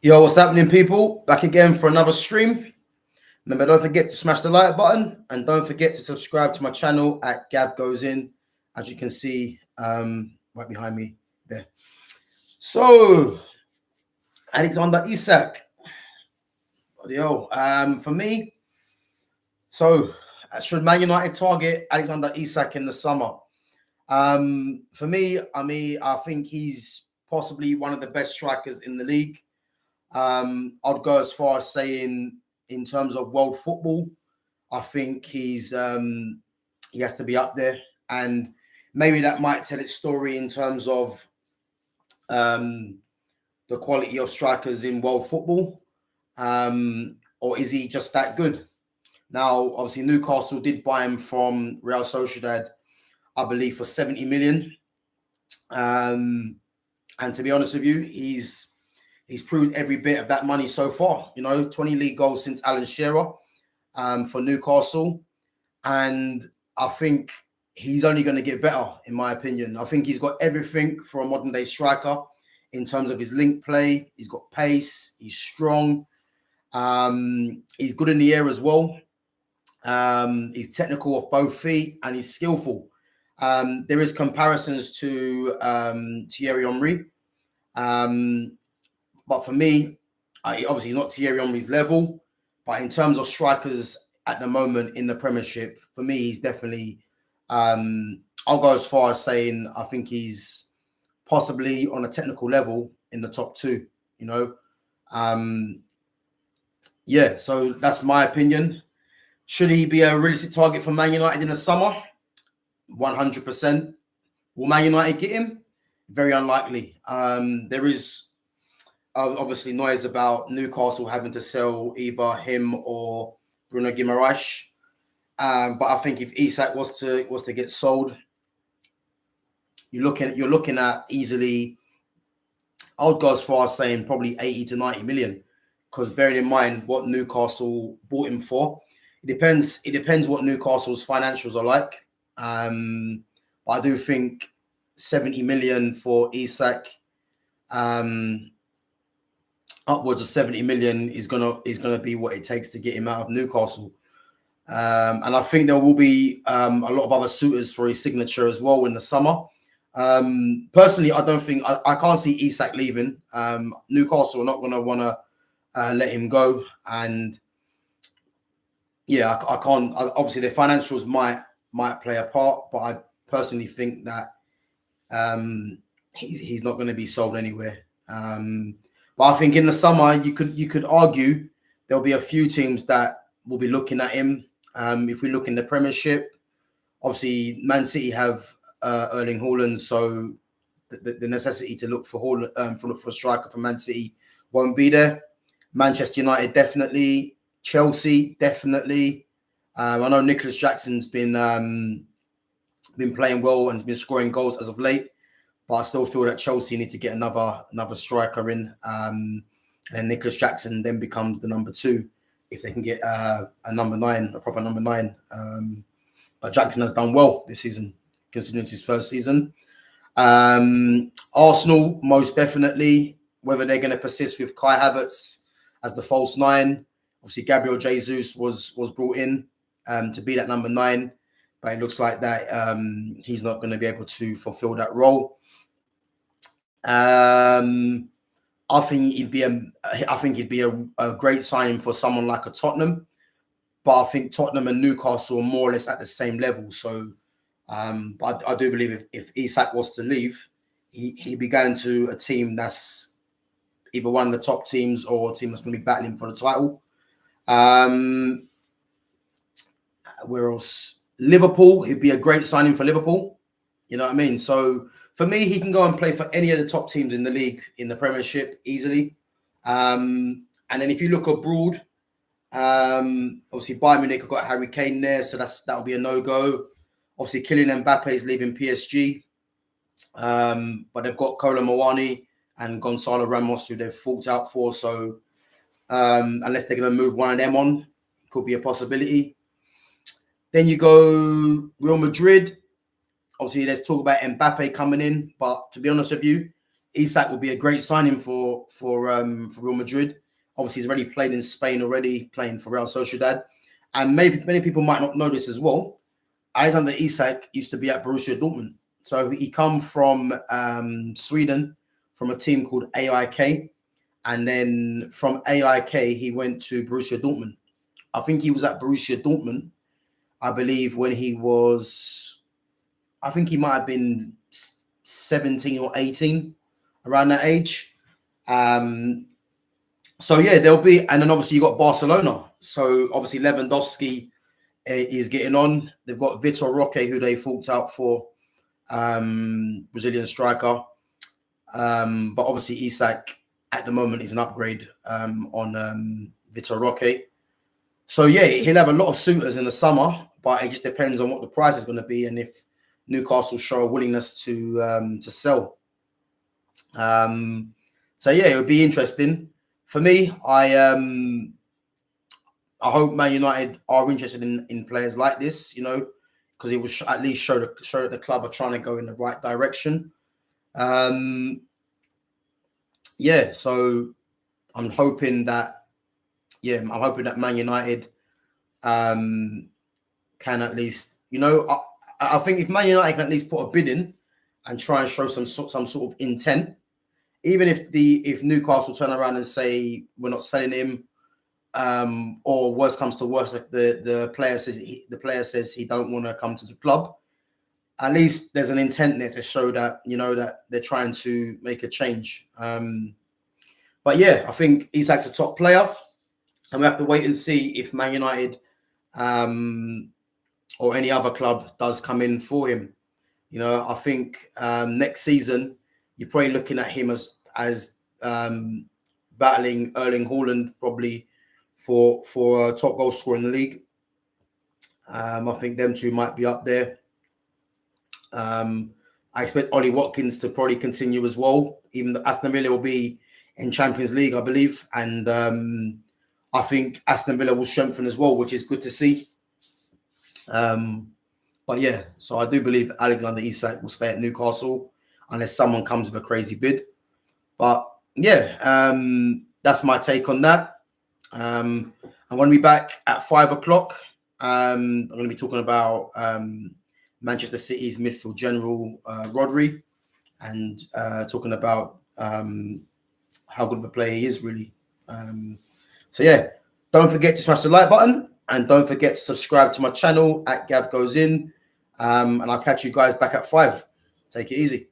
Yo, what's happening, people? Back again for another stream. Remember, don't forget to smash the like button and don't forget to subscribe to my channel at Gav Goes In, as you can see right behind me there. So, Alexander Isak. Yo, for me, so should Man United target Alexander Isak in the summer? For me, I think he's possibly one of the best strikers in the league. I'd go as far as saying, in terms of world football, I think he has to be up there, and maybe that might tell its story in terms of the quality of strikers in world football, or is he just that good? Now, obviously, Newcastle did buy him from Real Sociedad, I believe, for 70 million. And to be honest with you, he's proved every bit of that money so far. 20 league goals since Alan Shearer for Newcastle. And I think he's only going to get better, in my opinion. I think he's got everything for a modern day striker in terms of his link play. He's got pace. He's strong. He's good in the air as well. He's technical off both feet and he's skillful. There is comparisons to Thierry Henry. But for me, obviously he's not Thierry Henry's level. But in terms of strikers at the moment in the Premiership, for me, he's definitely, I'll go as far as saying I think he's possibly on a technical level in the top two, Yeah, so that's my opinion. Should he be a realistic target for Man United in the summer? 100%. Will Man United get him? Very unlikely. There is obviously noise about Newcastle having to sell either him or Bruno Guimaraes. But I think if Isak was to get sold, you're looking at easily, I would go as far as saying probably 80 to 90 million. Because bearing in mind what Newcastle bought him for, it depends what Newcastle's financials are like. But I do think 70 million for Isak, upwards of 70 million is gonna be what it takes to get him out of Newcastle. And I think there will be a lot of other suitors for his signature as well in the summer. Personally, I can't see Isak leaving. Newcastle are not going to want to let him go, and yeah, I can't. Obviously, their financials might play a part, but I personally think that he's not going to be sold anywhere. But I think in the summer you could argue there'll be a few teams that will be looking at him. If we look in the Premiership, obviously Man City have Erling Haaland, so the necessity to look for a striker for Man City won't be there. Manchester United definitely, Chelsea definitely. I know Nicholas Jackson's been playing well and has been scoring goals as of late, but I still feel that Chelsea need to get another striker in, and Nicholas Jackson then becomes the number 2 if they can get a proper number 9. But Jackson has done well this season, considering it's his first season. Arsenal, most definitely, whether they're going to persist with Kai Havertz as the false 9. Obviously, Gabriel Jesus was brought in to be that number 9, but it looks like that he's not going to be able to fulfill that role. I think he'd be a great signing for someone like a Tottenham, but I think Tottenham and Newcastle are more or less at the same level. So, but I do believe if Isak was to leave, he'd be going to a team that's either one of the top teams or a team that's going to be battling for the title. Where else? Liverpool, he'd be a great signing for Liverpool. You know what I mean? So for me, he can go and play for any of the top teams in the league, in the Premiership, easily. And then if you look abroad, obviously Bayern Munich have got Harry Kane there, so that'll be a no-go. Obviously, Kylian Mbappe is leaving PSG, but they've got Kolo Muani and Gonzalo Ramos, who they've fought out for. So unless they're going to move one of them on, it could be a possibility. Then you go Real Madrid. Obviously, there's talk about Mbappe coming in, but to be honest with you, Isak will be a great signing for Real Madrid. Obviously, he's already played in Spain already, playing for Real Sociedad. And many people might not know this as well. Alexander Isak used to be at Borussia Dortmund. So he come from Sweden, from a team called AIK. And then from AIK, he went to Borussia Dortmund. I think he was at Borussia Dortmund, I believe, when he was, I think he might have been 17 or 18, around that age. So yeah, there'll be, and then obviously you got Barcelona. So obviously Lewandowski is getting on. They've got Vitor Roque, who they forked out for, Brazilian striker. But obviously Isak at the moment is an upgrade on Vitor Roque. So yeah, he'll have a lot of suitors in the summer, but it just depends on what the price is going to be and if Newcastle show a willingness to sell. So yeah, it would be interesting. For me, I hope Man United are interested in players like this, you know, because it will at least show that the club are trying to go in the right direction. Yeah, so I'm hoping that Man United can at least, you know, I think if Man United can at least put a bid in and try and show some sort of intent, even if Newcastle turn around and say we're not selling him, or worse comes to worse, like the player says he don't want to come to the club, at least there's an intent there to show that, you know, that they're trying to make a change. But yeah, I think Isak's a top player, and we have to wait and see if Man United or any other club does come in for him. You know, I think next season you're probably looking at him as battling Erling Haaland probably for a top goal scorer in the league. I think them two might be up there. I expect Ollie Watkins to probably continue as well, even though Aston Villa will be in Champions League, I believe. And I think Aston Villa will strengthen as well, which is good to see. But yeah, so I do believe Alexander Isak will stay at Newcastle unless someone comes with a crazy bid. But yeah, that's my take on that. I'm going to be back at 5 o'clock. I'm going to be talking about Manchester City's midfield general, Rodri, and talking about how good of a player he is, really. So yeah, don't forget to smash the like button and don't forget to subscribe to my channel at Gav Goes In. And I'll catch you guys back at 5. Take it easy.